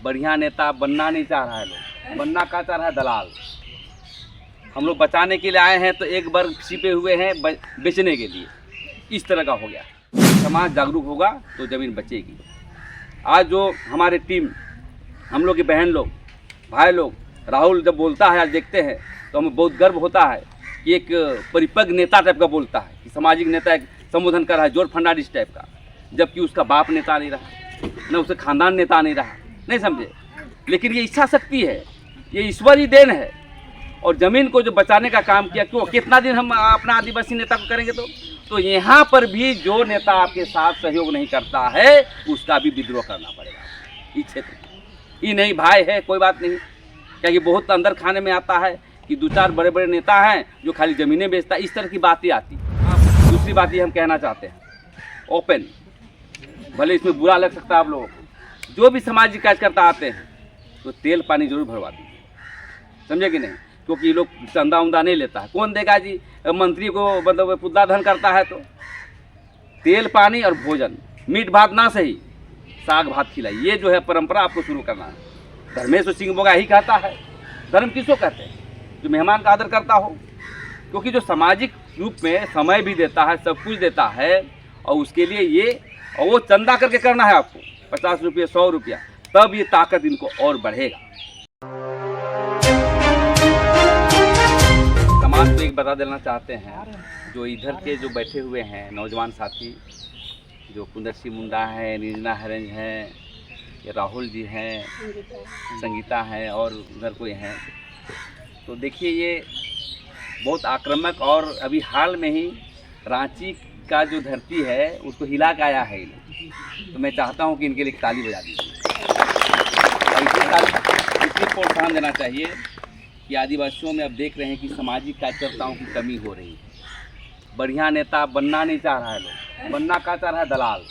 बढ़िया नेता बनना नहीं चाह रहा है लोग, बनना क्या चाह रहा है, दलाल। हम लोग बचाने के लिए आए हैं तो एक वर्ग छिपे हुए हैं बेचने के लिए, इस तरह का हो गया। समाज जागरूक होगा तो ज़मीन बचेगी। आज जो हमारे टीम, हम लोग की बहन लोग, भाई लोग, राहुल जब बोलता है, आज देखते हैं तो हमें बहुत गर्व होता है कि एक परिपक्व नेता टाइप का बोलता है, कि सामाजिक नेता एक संबोधन कर रहा है, जॉर्ज फर्नांडिस टाइप का, जबकि उसका बाप नेता नहीं रहा, न उसका खानदान नेता नहीं रहा, नहीं समझे। लेकिन ये इच्छा शक्ति है, ये ईश्वरी देन है। और ज़मीन को जो बचाने का काम किया, क्यों, कितना दिन हम अपना आदिवासी नेता को करेंगे। तो यहाँ पर भी जो नेता आपके साथ सहयोग नहीं करता है उसका भी विद्रोह करना पड़ेगा इस क्षेत्र में। ये नहीं भाई है, कोई बात नहीं, क्योंकि बहुत अंदर खाने में आता है कि 2-4 बड़े बड़े नेता हैं जो खाली ज़मीनें बेचता है, इस तरह की बातें आती। दूसरी बात ये हम कहना चाहते हैं, ओपन, भले इसमें बुरा लग सकता है आप लोगों को, जो भी सामाजिक कार्यकर्ता आते हैं तो तेल पानी जरूर भरवा दीजिए, समझे कि नहीं। क्योंकि ये लोग चंदा उंदा नहीं लेता है, कौन देगा जी। मंत्री को मतलब पुतला धन करता है तो तेल पानी और भोजन, मीट भात ना सही, साग भात खिलाई, ये जो है परंपरा आपको शुरू करना है। धर्मेश्वर सिंह बोगा ही कहता है, धर्म किसको कहते हैं, जो मेहमान का आदर करता हो। क्योंकि जो सामाजिक रूप में समय भी देता है, सब कुछ देता है, और उसके लिए ये, और वो चंदा करके करना है आपको, 50 रुपये 100 रुपया, तब ये ताकत इनको और बढ़ेगा। समाज को एक बता देना चाहते हैं, जो इधर के जो बैठे हुए हैं नौजवान साथी, जो कुंदर्सी मुंडा है, निजना हरेंज है, ये राहुल जी हैं, संगीता है, और उधर कोई हैं, तो देखिए ये बहुत आक्रामक, और अभी हाल में ही रांची का जो धरती है उसको हिला के आया है। तो मैं चाहता हूं कि इनके लिए ताली बजा दीजिए, और इसी प्रोत्साहन देना चाहिए कि आदिवासियों में अब देख रहे हैं कि सामाजिक कार्यकर्ताओं की कमी हो रही है। बढ़िया नेता बनना नहीं चाह रहा है लोग, बनना क्या चाह रहा है, दलाल।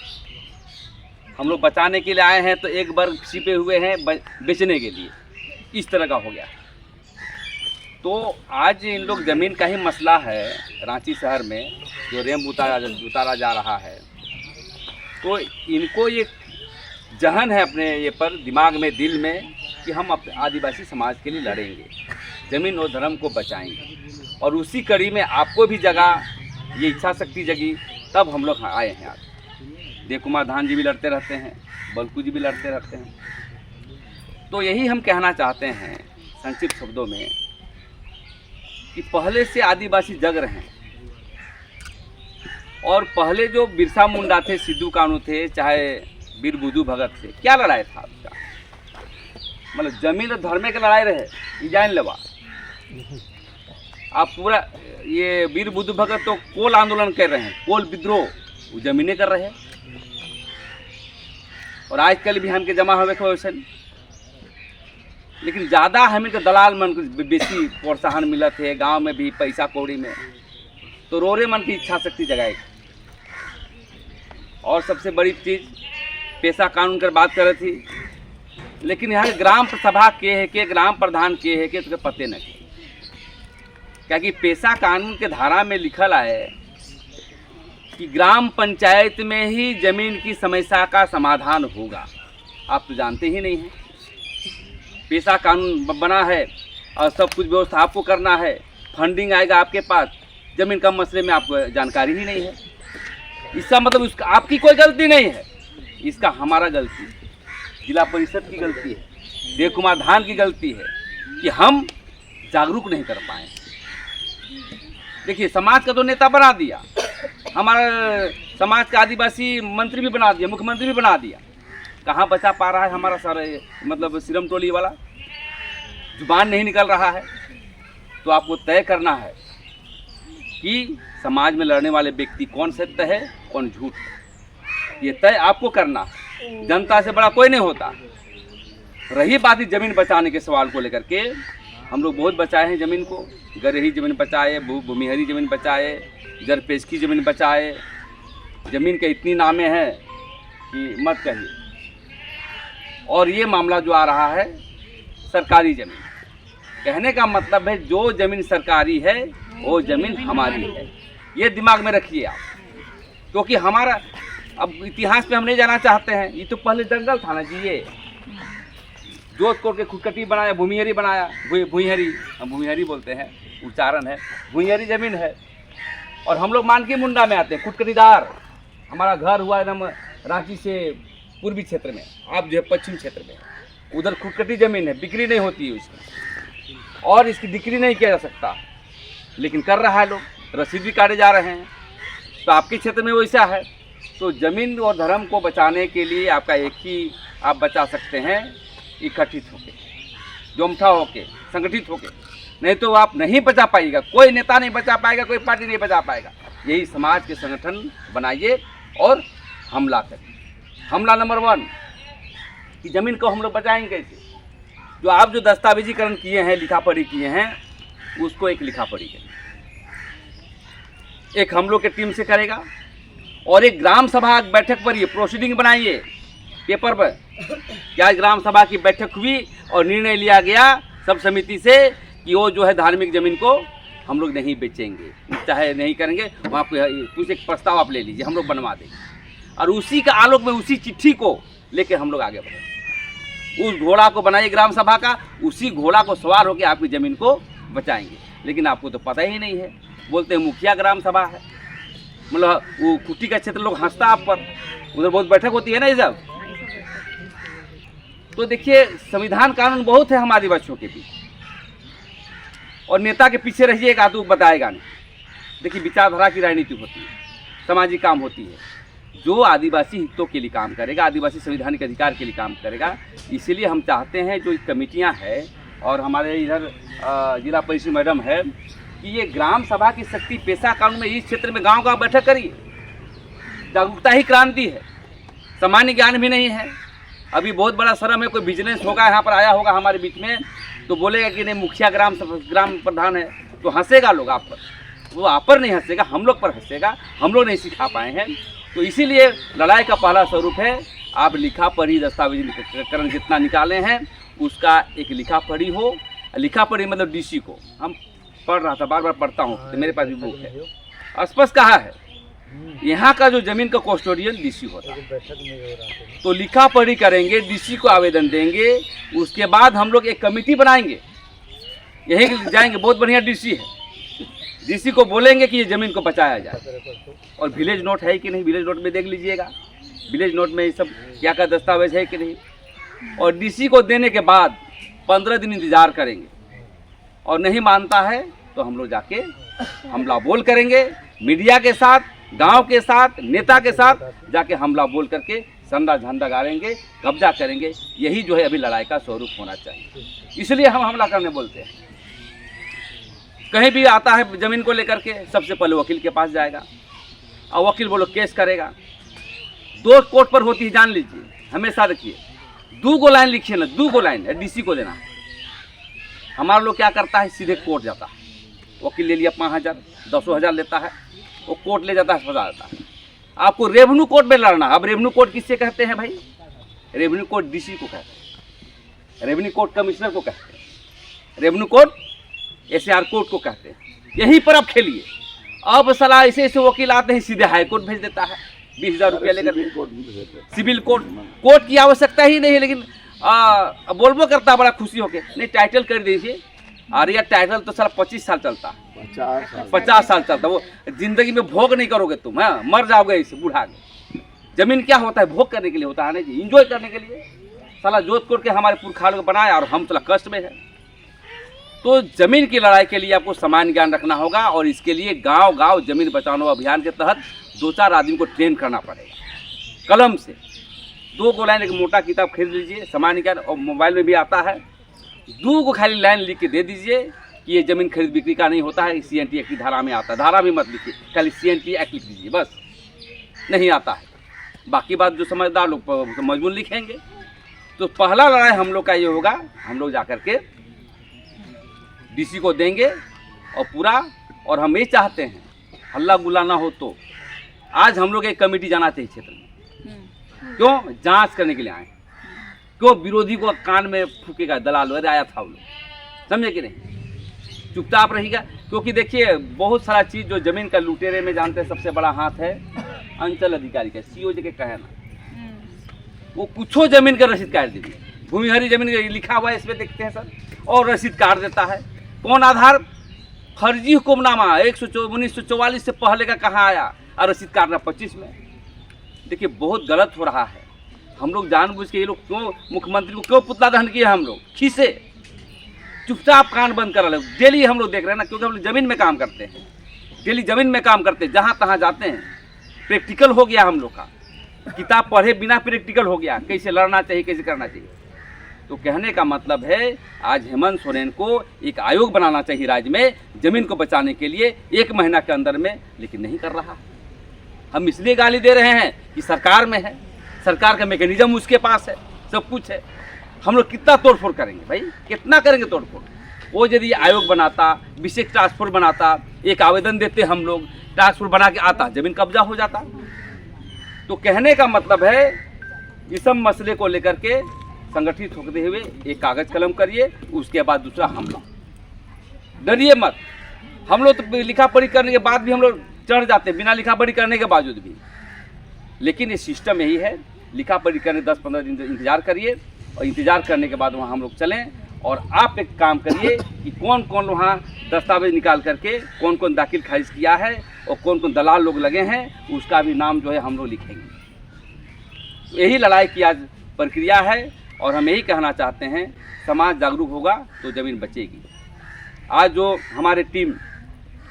हम लोग बचाने के लिए आए हैं तो एक वर्ग छिपे हुए हैं बेचने के लिए, इस तरह का हो गया। तो आज इन लोग ज़मीन का ही मसला है, रांची शहर में जो रेम उतारा जा रहा है, तो इनको ये जहन है अपने ये पर, दिमाग में, दिल में, कि हम अपने आदिवासी समाज के लिए लड़ेंगे, ज़मीन और धर्म को बचाएंगे। और उसी कड़ी में आपको भी जगा, ये इच्छा शक्ति जगी, तब हम लोग आए हैं। आज देव कुमार धान जी भी लड़ते रहते हैं, बल्कू जी भी लड़ते रहते हैं। तो यही हम कहना चाहते हैं संक्षिप्त शब्दों में, कि पहले से आदिवासी जग रहे हैं, और पहले जो बिरसा मुंडा थे, सिद्धू कानू थे, चाहे वीर बुद्धू भगत थे, क्या लड़ाई था उसका, मतलब जमीन और धर्म के लड़ाई रहे, ये जान लेवा। आप पूरा ये वीर बुद्धू भगत तो कोल आंदोलन कर रहे हैं, कोल विद्रोह, वो जमीनें कर रहे हैं। और आजकल भी हमके जमा हुए वैसे, लेकिन ज़्यादा हमें के दलाल मन को बेसी प्रोत्साहन मिलत है, गांव में भी पैसा कौड़ी में, तो रोरे मन की इच्छा शक्ति जगाएगी। और सबसे बड़ी चीज़, पेशा कानून कर बात कर रही थी, लेकिन यहाँ ग्राम सभा के है कि ग्राम प्रधान के है कि उसके पते नहीं, क्योंकि पेशा कानून के धारा में लिखल है कि ग्राम पंचायत में ही जमीन की समस्या का समाधान होगा। आप तो जानते ही नहीं हैं, पेशा कानून बना है और सब कुछ व्यवस्था आपको करना है, फंडिंग आएगा आपके पास, जमीन का मसले में आपको जानकारी ही नहीं है। इसका मतलब उसका आपकी कोई गलती नहीं है, इसका हमारा गलती है, जिला परिषद की गलती है, देव कुमार धान की गलती है कि हम जागरूक नहीं कर पाए। देखिए, समाज का तो नेता बना दिया, हमारा समाज का आदिवासी मंत्री भी बना दिया, मुख्यमंत्री भी बना दिया, कहाँ बचा पा रहा है हमारा सर, मतलब सिरम टोली वाला, जुबान नहीं निकल रहा है। तो आपको तय करना है कि समाज में लड़ने वाले व्यक्ति कौन सत्य है, कौन झूठ है, ये तय आपको करना है। जनता से बड़ा कोई नहीं होता। रही बात ही जमीन बचाने के सवाल को लेकर के, हम लोग बहुत बचाए हैं ज़मीन को, गरही ज़मीन बचाए, भूमिहरी ज़मीन बचाए, जरपेशकी ज़मीन बचाए, ज़मीन के इतनी नामें हैं कि मत कहिए। और ये मामला जो आ रहा है सरकारी ज़मीन, कहने का मतलब है जो ज़मीन सरकारी है वो ज़मीन हमारी है, ये दिमाग में रखिए आप। क्योंकि हमारा अब इतिहास पे हम नहीं जाना चाहते हैं, ये तो पहले जंगल था ना जी, ये जोत कोट के खुटकटी बनाया, भूमिहरी बनाया, भूइहरी, हम भूमिहरी बोलते हैं, उच्चारण है, भूइहरी ज़मीन है। और हम लोग मानकी मुंडा में आते हैं, खुटकटीदार। हमारा घर हुआ एकदम रांची से पूर्वी क्षेत्र में, आप जो है पश्चिम क्षेत्र में, उधर खुटकटी ज़मीन है, बिक्री नहीं होती है उसकी, और इसकी बिक्री नहीं किया जा सकता, लेकिन कर रहा है लोग, रसीद भी काटे जा रहे हैं। तो आपके क्षेत्र में वैसा है। तो ज़मीन और धर्म को बचाने के लिए आपका एक ही आप बचा सकते हैं, इकट्ठित होके, जोमठा होके, संगठित होके, नहीं तो आप नहीं बचा पाएगा, कोई नेता नहीं बचा पाएगा, कोई पार्टी नहीं बचा पाएगा। यही समाज के संगठन बनाइए और हमला करिए। हमला नंबर 1 कि ज़मीन को हम लोग बचाएंगे कैसे। जो आप जो दस्तावेजीकरण किए हैं, लिखा पढ़ी किए हैं, उसको एक लिखा पढ़ी करिए, एक हम लोग के टीम से करेगा, और एक ग्राम सभा बैठक पर ये प्रोसीडिंग बनाइए पेपर पर। क्या ग्राम सभा की बैठक हुई और निर्णय लिया गया सब समिति से कि वो जो है धार्मिक ज़मीन को हम लोग नहीं बेचेंगे, चाहे नहीं करेंगे, वहाँ कुछ एक प्रस्ताव आप ले लीजिए, हम लोग बनवा देंगे। और उसी का आलोक में, उसी चिट्ठी को लेकर हम लोग आगे बढ़ेंगे। उस घोड़ा को बनाइए ग्राम सभा का, उसी घोड़ा को सवार होकर आपकी ज़मीन को बचाएंगे। लेकिन आपको तो पता ही नहीं है, बोलते हैं मुखिया ग्राम सभा है, मतलब वो कुट्टी का क्षेत्र, लोग हंसता आप पर, उधर बहुत बैठक होती है ना ये सब। तो देखिए, संविधान कानून बहुत है हम आदिवासियों के बीच, और नेता के पीछे रहिएगा तो बताएगा नहीं। देखिए, विचारधारा की राजनीति होती है, सामाजिक काम होती है। जो आदिवासी हितों के लिए काम करेगा, आदिवासी संवैधानिक अधिकार के लिए काम करेगा, इसीलिए हम चाहते हैं जो कमेटियां हैं और हमारे इधर जिला परिषद मैडम है कि ये ग्राम सभा की शक्ति पेशा कानून में इस क्षेत्र में गांव-गांव बैठक करिए। जागरूकता ही क्रांति है, सामान्य ज्ञान भी नहीं है। अभी बहुत बड़ा शर्म है, कोई बिजनेस होगा यहाँ पर आया होगा हमारे बीच में तो बोलेगा कि नहीं मुखिया ग्राम प्रधान है, तो हंसेगा लोग आप पर। वो आप पर नहीं हंसेगा, हम लोग पर हंसेगा, हम लोग नहीं सिखा पाए हैं। तो इसीलिए लड़ाई का पहला स्वरूप है, आप लिखा पढ़ी दस्तावेजीकरण जितना निकाले हैं उसका एक लिखा पढ़ी हो। लिखा पढ़ी मतलब डीसी को, हम पढ़ रहा था, बार बार पढ़ता हूँ, तो मेरे पास भी बुक है, स्पष्ट कहा है यहाँ का जो जमीन का कस्टोडियन डीसी होता है। तो लिखा पढ़ी करेंगे, डीसी को आवेदन देंगे, उसके बाद हम लोग एक कमेटी बनाएंगे, यहीं जाएंगे, बहुत बढ़िया डीसी है, डीसी को बोलेंगे कि ये ज़मीन को बचाया जाए। और विलेज नोट है कि नहीं, विलेज नोट में देख लीजिएगा, विलेज नोट में ये सब क्या क्या दस्तावेज है कि नहीं। और डीसी को देने के बाद 15 दिन इंतज़ार करेंगे, और नहीं मानता है तो हम लोग जाके हमला बोल करेंगे, मीडिया के साथ, गांव के साथ, नेता के साथ जाके हमला बोल करके संडा झंडा गाड़ेंगे, कब्जा करेंगे। यही जो है अभी लड़ाई का स्वरूप होना चाहिए, इसलिए हम हमला करने बोलते हैं। कहीं भी आता है ज़मीन को लेकर के, सबसे पहले वकील के पास जाएगा, और वकील बोलो केस करेगा। 2 कोर्ट पर होती है, जान लीजिए, हमेशा रखिए। 2 लाइन लिखिए ना, 2 लाइन डीसी को देना। हमारा लोग क्या करता है, सीधे कोर्ट जाता है, वकील ले लिया 5000, 10,000 लेता है, वो कोर्ट ले जाता है, फंसा जाता है। आपको रेवेन्यू कोर्ट में लड़ना। अब रेवेन्यू कोर्ट किससे कहते हैं भाई? रेवेन्यू कोर्ट डीसी को कहते हैं, रेवेन्यू कोर्ट कमिश्नर को कहते हैं, रेवेन्यू कोर्ट SAR कोर्ट को कहते हैं। यहीं पर आप खेलिए। अब सलाह ऐसे ऐसे वकील आते हैं, सीधे हाई कोर्ट भेज देता है 20,000 रुपया लेकर। सिविल कोर्ट की आवश्यकता ही नहीं है, लेकिन बोलबो करता बड़ा खुशी होके, नहीं टाइटल कर दीजिए। अरे यार, टाइटल तो सारा 25 साल चलता है, 50 साल चलता, वो जिंदगी में भोग नहीं करोगे तुम, हाँ मर जाओगे इसे बुढ़ा के। जमीन क्या होता है? भोग करने के लिए होता है ना जी, इंजॉय करने के लिए। साला जोत कोट के हमारे पुरखा लोग बनाया और हम साला कष्ट में है। तो जमीन की लड़ाई के लिए आपको सामान्य ज्ञान रखना होगा, और इसके लिए गांव गांव जमीन बचाओ अभियान के तहत 2-4 आदमी को ट्रेन करना पड़ेगा कलम से। 2 लाइन एक मोटा किताब खरीद लीजिए, सामान्य ज्ञान, और मोबाइल में भी आता है। 2 खाली लाइन लिख के दे दीजिए कि ये ज़मीन खरीद बिक्री का नहीं होता है, CNT एक्ट की धारा में आता है। धारा भी मत लिखिए, खाली CNT एक्ट लिख दीजिए बस, नहीं आता है। बाकी बात जो समझदार लोग मजबूर लिखेंगे। तो पहला लड़ाई हम लोग का ये होगा, हम लोग जा कर के डीसी को देंगे और पूरा। और हम ये चाहते हैं हल्ला गुल्ला ना हो। तो आज हम लोग एक कमेटी जाना चाहिए क्षेत्र में। क्यों? जांच करने के लिए आए। क्यों विरोधी को कान में फूकेगा दलाल, अरे आया था वो लोग, समझे कि नहीं? चुपचाप रहेगा। क्योंकि देखिए, बहुत सारा चीज़ जो जमीन का लुटेरे में जानते हैं, सबसे बड़ा हाथ है अंचल अधिकारी का, CO जी के कहना। वो कुछो जमीन का रसीद काट दीजिए, भूमिहरी जमीन लिखा हुआ है इसमें, देखते हैं सर, और रसीद काट देता है। कौन आधार? फर्जी हुक्मनामा 1944 से पहले का कहाँ आया और रसीद काटना 25 में। देखिए बहुत गलत हो रहा है। हम लोग जानबूझ के ये लोग क्यों मुख्यमंत्री को क्यों पुतला दहन किया? हम लोग खीसे चुपचाप कान बंद कर रहे। डेली हम लोग देख रहे हैं ना, क्योंकि हम लोग जमीन में काम करते हैं, डेली जमीन में काम करते हैं, जहाँ तहाँ जाते हैं। प्रैक्टिकल हो गया हम लोग का, किताब पढ़े बिना प्रैक्टिकल हो गया, कैसे लड़ना चाहिए, कैसे करना चाहिए। तो कहने का मतलब है आज हेमंत सोरेन को एक आयोग बनाना चाहिए राज्य में जमीन को बचाने के लिए 1 महीना के अंदर में, लेकिन नहीं कर रहा। हम इसलिए गाली दे रहे हैं कि सरकार में है, सरकार का मैकेनिज्म उसके पास है, सब कुछ है। हम लोग कितना तोड़फोड़ करेंगे भाई, कितना करेंगे तोड़फोड़? वो यदि आयोग बनाता, विशेष टास्क फोर्स बनाता, एक आवेदन देते हम लोग, टास्क फोर्स बना के आता, जमीन कब्जा हो जाता। तो कहने का मतलब है इस सब मसले को लेकर के संगठित होते हुए एक कागज कलम करिए, उसके बाद दूसरा हमला। डरिए मत। हम लोग तो लिखा पढ़ी करने के बाद भी हम लोग चढ़ जाते हैं, बिना लिखा पढ़ी करने के बावजूद भी। लेकिन ये सिस्टम यही है, लिखा पढ़ी करने 10-15 दिन इंतजार करिए, और इंतजार करने के बाद वहाँ हम लोग चलें। और आप एक काम करिए कि कौन कौन वहाँ दस्तावेज निकाल करके कौन कौन दाखिल खारिज किया है और कौन कौन दलाल लोग लगे हैं, उसका भी नाम जो है हम लोग लिखेंगे। यही लड़ाई की आज प्रक्रिया है, और हम यही कहना चाहते हैं, समाज जागरूक होगा तो ज़मीन बचेगी। आज जो हमारे टीम,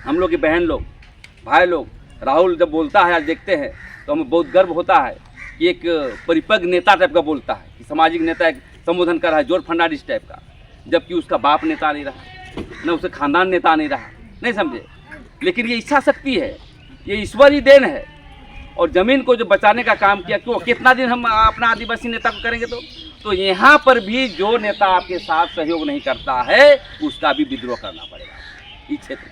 हम लोग के बहन लोग, भाई लोग, राहुल जब बोलता है, आज देखते हैं तो हमें बहुत गर्व होता है कि एक परिपक्व नेता टाइप का बोलता है, कि सामाजिक नेता एक संबोधन कर रहा है, जॉर्ज फर्नांडिस टाइप का, जबकि उसका बाप नेता नहीं रहा, न उसका खानदान नेता नहीं रहा, नहीं समझे। लेकिन ये इच्छा शक्ति है, ये ईश्वरीय देन है। और ज़मीन को जो बचाने का काम किया, क्यों कितना दिन हम अपना आदिवासी नेता को करेंगे? तो यहाँ पर भी जो नेता आपके साथ सहयोग नहीं करता है, उसका भी विद्रोह करना पड़ेगा। इस क्षेत्र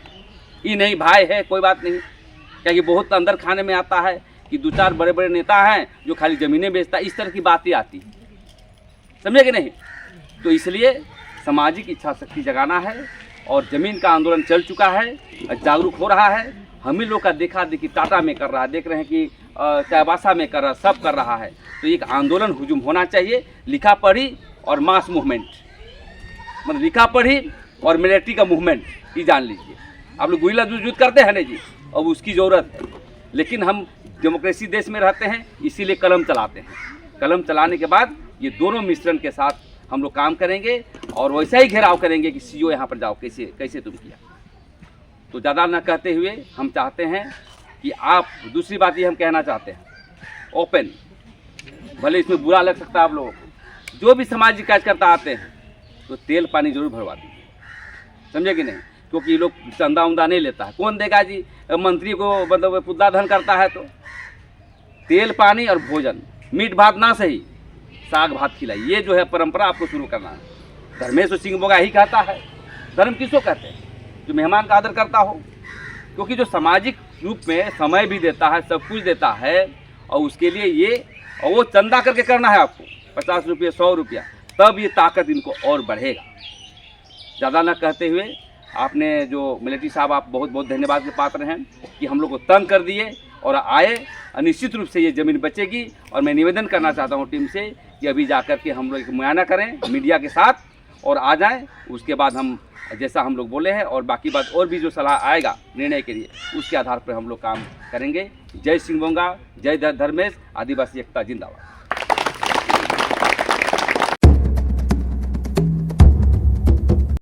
ये नहीं भाई है, कोई बात नहीं, क्योंकि बहुत अंदर खाने में आता है कि 2-4 बड़े बड़े नेता हैं जो खाली ज़मीनें बेचता है, इस तरह की बातें आती हैं, समझे कि नहीं? तो इसलिए सामाजिक इच्छा शक्ति जगाना है, और ज़मीन का आंदोलन चल चुका है, जागरूक हो रहा है। हम ही लोग का देखा देखी टाटा में कर रहा है, देख रहे हैं कि चाईबासा में कर रहा, सब कर रहा है। तो एक आंदोलन हुजूम होना चाहिए, लिखा पढ़ी और मास मूवमेंट, मतलब लिखा पढ़ी और मिलिट्री का मूवमेंट, ये जान लीजिए। आप लोग गुरिल्ला युद्ध करते हैं ना जी, अब उसकी ज़रूरत है। लेकिन हम डेमोक्रेसी देश में रहते हैं, इसीलिए कलम चलाते हैं। कलम चलाने के बाद ये दोनों मिश्रण के साथ हम लोग काम करेंगे, और वैसा ही घेराव करेंगे कि सीओ यहाँ पर जाओ, कैसे कैसे तुम किया। तो ज़्यादा न कहते हुए हम चाहते हैं कि आप, दूसरी बात ये हम कहना चाहते हैं, ओपन, भले इसमें बुरा लग सकता है आप लोगों को, जो भी सामाजिक कार्यकर्ता आते हैं तो तेल पानी जरूर भरवा दीजिए, समझे कि नहीं? क्योंकि ये लोग चंदा उंदा नहीं लेता है, कौन देगा जी? मंत्री को मतलब पुतला दहन करता है तो तेल पानी और भोजन, मीट भात ना सही, साग भात खिलाइए। ये जो है परंपरा आपको शुरू करना है। धर्मेश सिंह बोगा ही कहता है, धर्म किसको कहते हैं? जो मेहमान का आदर करता हो। क्योंकि जो सामाजिक रूप में समय भी देता है, सब कुछ देता है, और उसके लिए ये, और वो चंदा करके करना है आपको, 50 रुपये 100 रुपया, तब ये ताकत इनको और बढ़ेगा। ज़्यादा न कहते हुए, आपने जो मिलिट्री साहब, आप बहुत बहुत धन्यवाद के पात्र हैं कि हम लोग को तंग कर दिए और आए। निश्चित रूप से ये ज़मीन बचेगी, और मैं निवेदन करना चाहता हूँ टीम से कि अभी जाकर के हम लोग एक मुआयना करें मीडिया के साथ, और आ जाएं। उसके बाद हम जैसा हम लोग बोले हैं, और बाकी बात और भी जो सलाह आएगा निर्णय के लिए, उसके आधार पर हम लोग काम करेंगे। जय सिंह बोंगा, जय धर्मेश, आदिवासी एकता जिंदाबाद।